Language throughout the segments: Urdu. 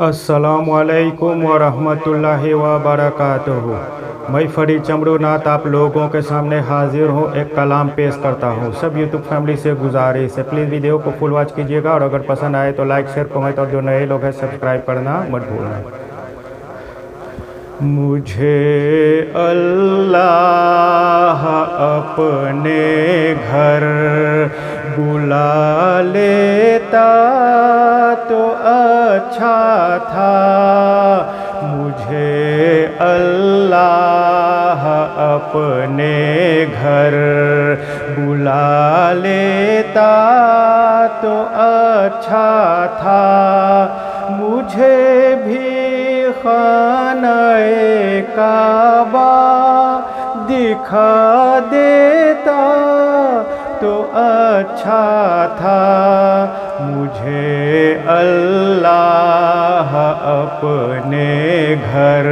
السلام علیکم ورحمۃ اللہ وبرکاتہ۔ میں فرید چمرو ناتھ آپ لوگوں کے سامنے حاضر ہوں، ایک کلام پیش کرتا ہوں۔ سب یوٹیوب فیملی سے گزارش ہے پلیز ویڈیو کو فل واچ کیجیے گا، اور اگر پسند آئے تو لائک شیئر کمنٹ، اور جو نئے لوگ ہیں سبسکرائب کرنا مت بھولنا۔ مجھے اللہ اپنے گھر بلا لیتا تو اچھا تھا، مجھے اللہ اپنے گھر بلا لیتا تو اچھا تھا، مجھے بھی خانہ کعبہ دکھا دیتا تو اچھا تھا، مجھے اللہ اپنے گھر۔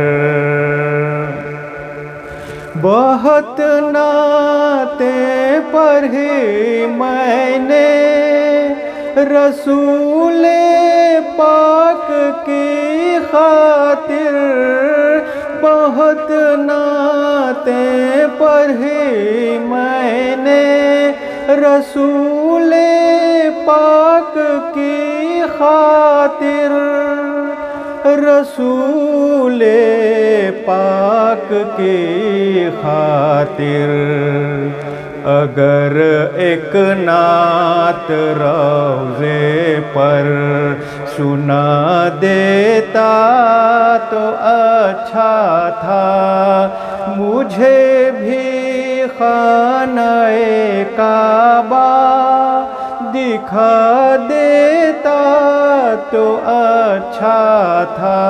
بہت نعتیں پڑھی میں نے رسول پاک کی خاطر، بہت نعتیں پڑھی میں نے رسول پاک کی خاطر، رسول پاک کی خاطر۔ اگر ایک نعت روضے پر سنا دیتا تو اچھا تھا، مجھے بھی خانہ کعبہ دکھا دیتا تو اچھا تھا،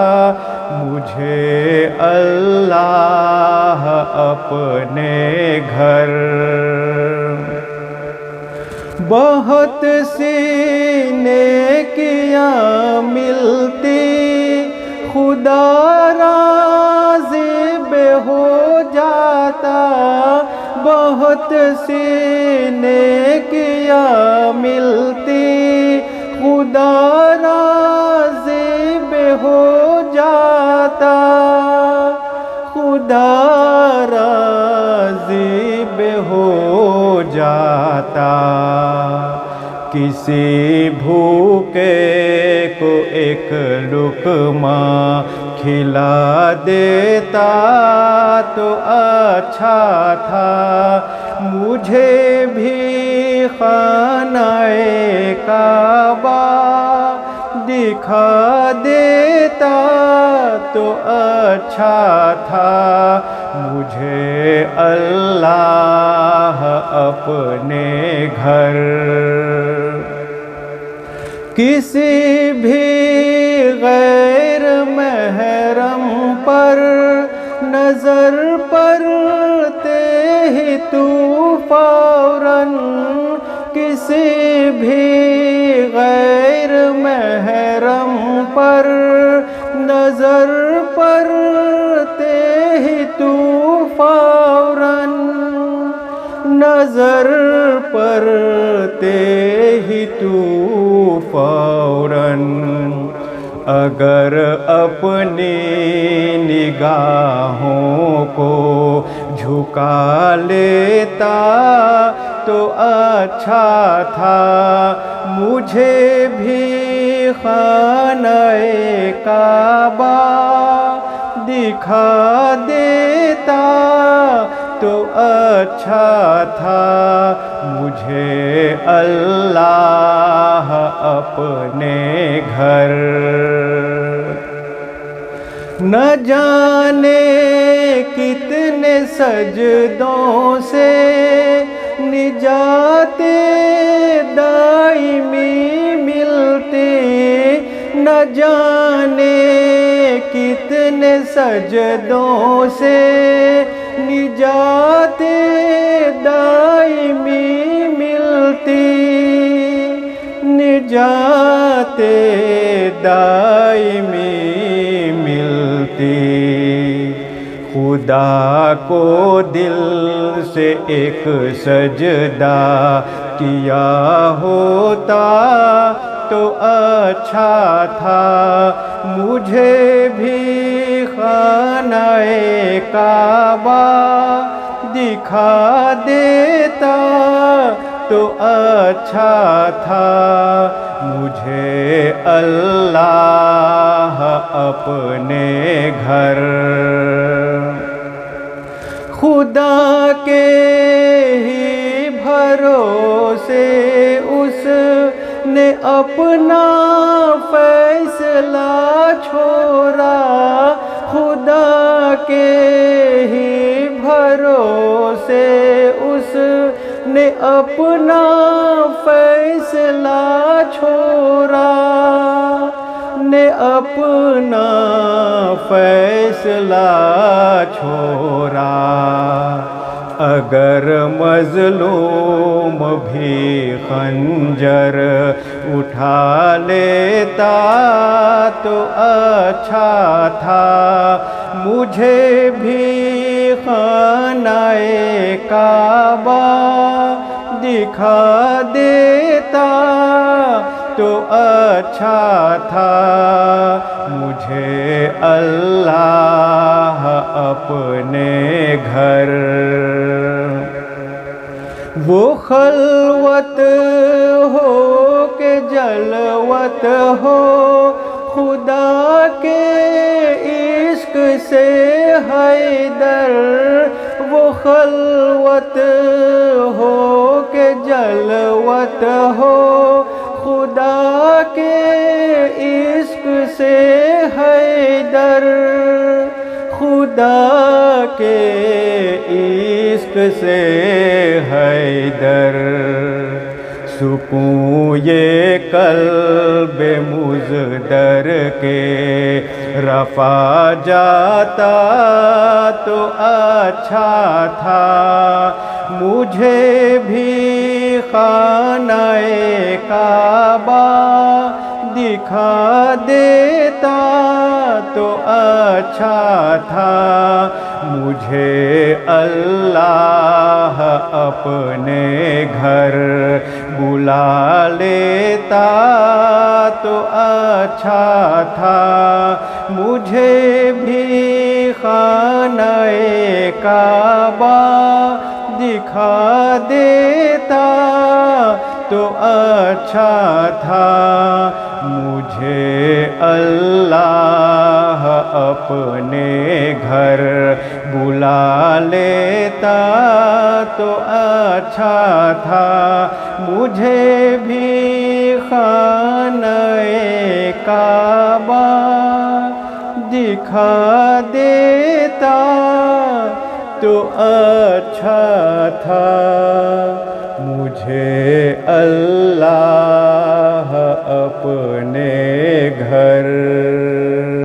مجھے اللہ اپنے گھر۔ بہت سی نیکیاں ملتی خدا راضی بے ہو جاتا، بہت سی نیکیاں ملتی خدا راضی بے ہو جاتا، خدا راضی بے ہو جاتا، کسی بھوکے کو ایک لقمہ کھلا دیتا تو اچھا تھا، مجھے بھی خانہ کعبہ دکھا دیتا تو اچھا تھا، مجھے اللہ اپنے گھر۔ کسی بھی غیر محرم پر نظر پڑتے ہی تو فوراً، کسی بھی غیر محرم پر نظر پڑتے ہی تو فوراً، نظر پڑتے ہی تو فوراً، اگر اپنی نگاہوں کو جھکا لیتا تو اچھا تھا، مجھے بھی خانہ کعبہ دکھا دیتا تو اچھا تھا، مجھے اللہ اپنے گھر۔ نہ جانے کتنے سجدوں سے نجات دائمی ملتی، نہ جانے کتنے سجدوں سے نجات دائمی ملتی، نجات دائمی ملتی، خدا کو دل سے ایک سجدہ کیا ہوتا تو اچھا تھا، مجھے بھی خانہ کعبہ دکھا دیتا تو اچھا تھا، مجھے اللہ اپنے گھر خدا کے ہی بھروسے اس نے اپنا فیصلہ چھوڑا، خدا کے ہی بھروسے اس نے اپنا فیصلہ چھوڑا، نے اپنا فیصلہ چھوڑا، اگر مظلوم بھی خنجر اٹھا لیتا تو اچھا تھا، مجھے بھی خانہ کعبہ دکھا دیتا تو اچھا تھا، مجھے اللہ اپنے گھر وہ خلوت ہو کہ جلوت ہو، خدا کے عشق سے حیدر، وہ خلوت ہو کہ جلوت ہو، خدا کے عشق سے حیدر، خدا کے عشق سے حیدر، سکون یہ قلب مزدر کے رفع جاتا تو اچھا تھا، مجھے بھی خانہ کعبہ دکھا دیتا تو اچھا تھا، مجھے اللہ اپنے گھر بلا لیتا تو اچھا تھا، مجھے بھی خانہ کعبہ دکھا دیتا تو اچھا تھا، مجھے اللہ اپنے گھر بلا لیتا تو اچھا تھا، مجھے بھی خانہ کعبہ دکھا دیتا تو اچھا تھا، مجھے اللہ اپنے